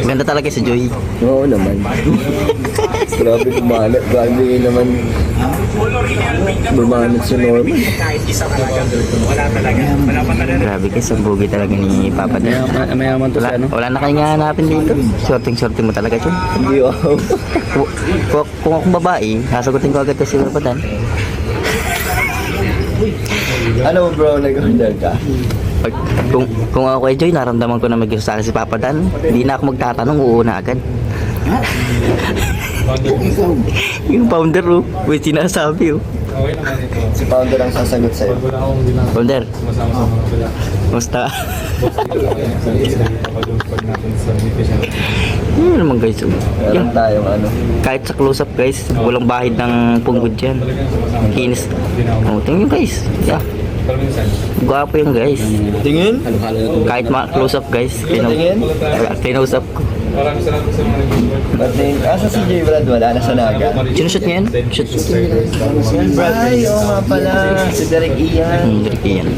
Ganda talaga si Joy. Oo naman. Grabe bumanat. Grabe naman. Bumanat si Norman. Grabe guys, ang bugi talaga ni Papa Dan. Mayaman to sa ano? Wala na kayong hanapin dito. Shorting mo talaga siya. Hindi ako. Kung akong babae, sasagutin ko agad to si Papa Dan. Ano bro, nag-order ka? Kung ako kay Joy, naramdaman ko na may gusto sa akin si Papa Dan. Hindi na ako magtatanong, uuna agad. Yung founder may sinasabi Si Founder ang sasagot sa'yo. Founder, musta? Yun naman guys. Meron tayong ano. Kahit sa close-up guys, walang bahid ng punggod dyan. Kinis. Tingnan guys. Yeah. Gwapo yung guys. Tingin? Kahit close-up guys. Close up ko. Bating, asa si J. Brad wala? Nasa Naga? Sinushoot niya yan? Shoot. Ay, oo nga pala. Si Derek Ian. Direk yan.